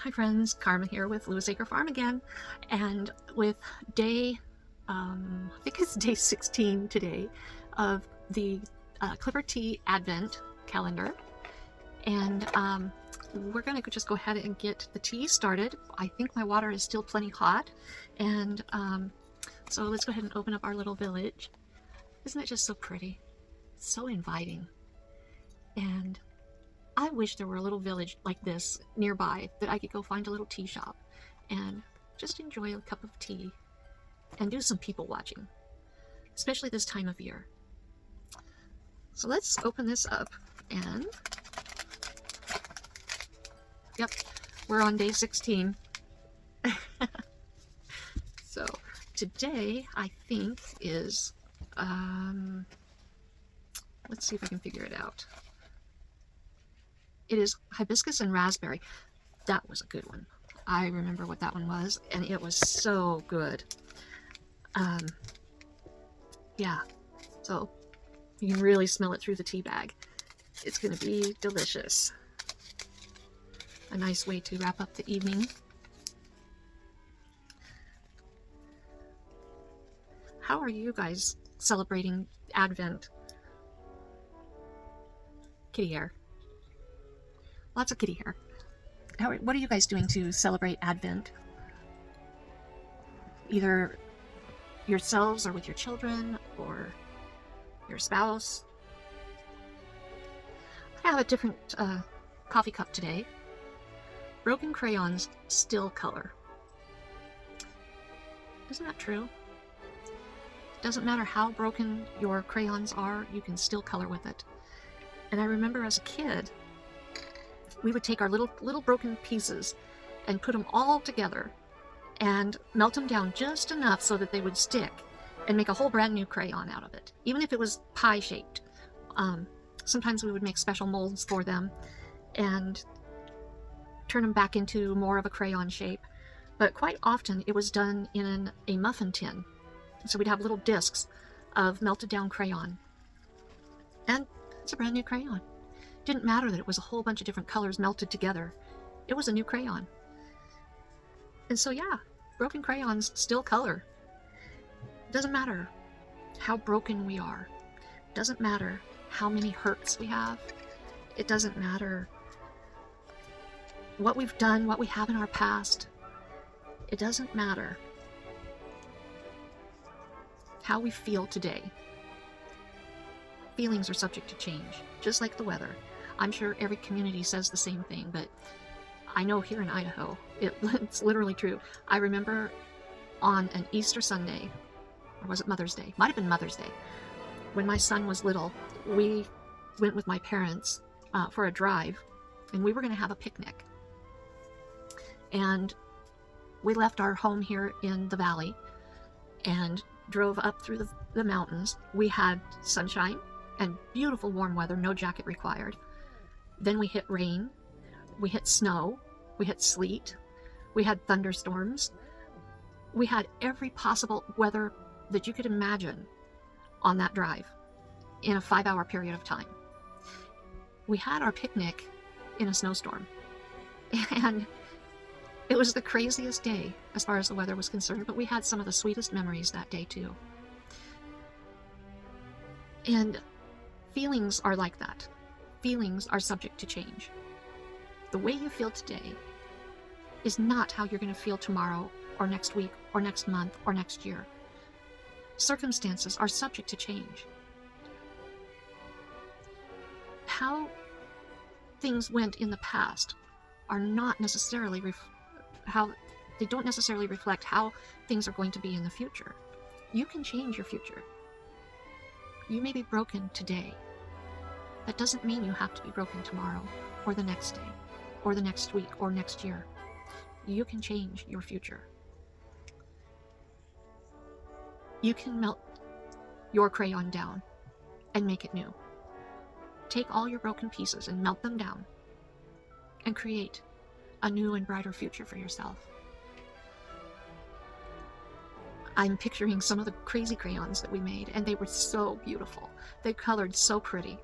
Hi friends, Karma here with Lewis Acre Farm again, and with day, I think it's day 16 today, of the Clipper Tea Advent calendar, and we're going to just go ahead and get the tea started. I think my water is still plenty hot, and so let's go ahead and open up our little village. Isn't it just so pretty? So inviting. And I wish there were a little village like this nearby that I could go find a little tea shop and just enjoy a cup of tea and do some people watching, especially this time of year. So let's open this up, and yep, we're on day 16. So today I think is, let's see if I can figure it out. It is hibiscus and raspberry. That was a good one. I remember what that one was, and it was so good. Yeah, so you can really smell it through the tea bag. It's going to be delicious. A nice way to wrap up the evening. How are you guys celebrating Advent? Kitty hair. Lots of kitty hair. What are you guys doing to celebrate Advent? Either yourselves or with your children or your spouse. I have a different coffee cup today. Broken crayons still color. Isn't that true? It doesn't matter how broken your crayons are, you can still color with it. And I remember as a kid, we would take our little broken pieces and put them all together and melt them down just enough so that they would stick and make a whole brand new crayon out of it, even if it was pie shaped. Sometimes we would make special molds for them and turn them back into more of a crayon shape, but quite often it was done in a muffin tin. So we'd have little discs of melted down crayon, and it's a brand new crayon. Didn't matter that it was a whole bunch of different colors melted together. It was a new crayon. And so yeah, broken crayons still color. It doesn't matter how broken we are. It doesn't matter how many hurts we have. It doesn't matter what we've done, what we have in our past. It doesn't matter how we feel today. Feelings are subject to change, just like the weather. I'm sure every community says the same thing, but I know here in Idaho, it's literally true. I remember on an Easter Sunday, or was it Mother's Day? Might have been Mother's Day. When my son was little, we went with my parents for a drive, and we were going to have a picnic. And we left our home here in the valley and drove up through the mountains. We had sunshine and beautiful warm weather, no jacket required. Then we hit rain, we hit snow, we hit sleet, we had thunderstorms. We had every possible weather that you could imagine on that drive in a 5-hour period of time. We had our picnic in a snowstorm, and it was the craziest day as far as the weather was concerned, but we had some of the sweetest memories that day too. And feelings are like that. Feelings are subject to change. The way you feel today is not how you're going to feel tomorrow or next week or next month or next year. Circumstances are subject to change. How things went in the past are not necessarily they don't necessarily reflect how things are going to be in the future. You can change your future. You may be broken today. That doesn't mean you have to be broken tomorrow, or the next day, or the next week, or next year. You can change your future. You can melt your crayon down and make it new. Take all your broken pieces and melt them down and create a new and brighter future for yourself. I'm picturing some of the crazy crayons that we made, and they were so beautiful. They colored so pretty.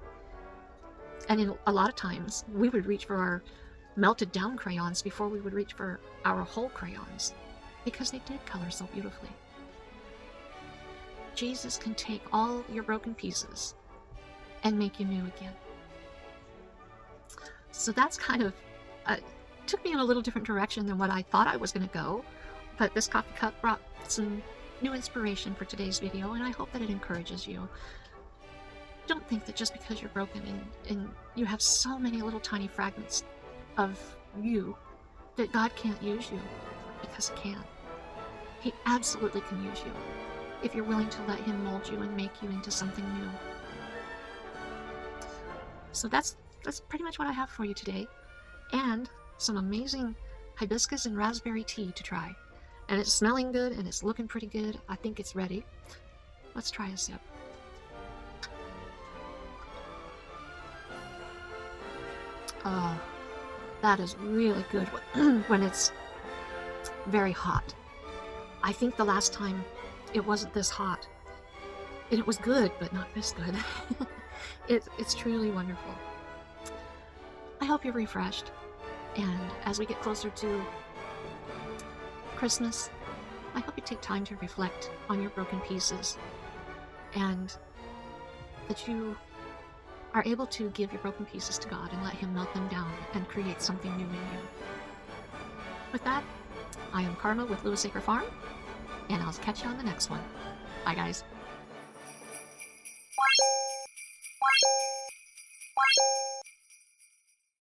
And a lot of times we would reach for melted down crayons before we would reach for our whole crayons, because they did color so beautifully. Jesus can take all your broken pieces and make you new again. So that's kind of took me in a little different direction than what I thought I was going to go, but this coffee cup brought some new inspiration for today's video, and I hope that it encourages you. Don't think that just because you're broken and you have so many little tiny fragments of you that God can't use you, because He can. He absolutely can use you if you're willing to let Him mold you and make you into something new. So that's pretty much what I have for you today, and some amazing hibiscus and raspberry tea to try. And it's smelling good and it's looking pretty good. I think it's ready. Let's try a sip. Oh, that is really good when it's very hot. I think the last time it wasn't this hot. And it was good, but not this good. It's truly wonderful. I hope you're refreshed. And as we get closer to Christmas, I hope you take time to reflect on your broken pieces, and that you are able to give your broken pieces to God and let Him melt them down and create something new in you. With that, I am Karma with Lewis Acre Farm, and I'll catch you on the next one. Bye, guys.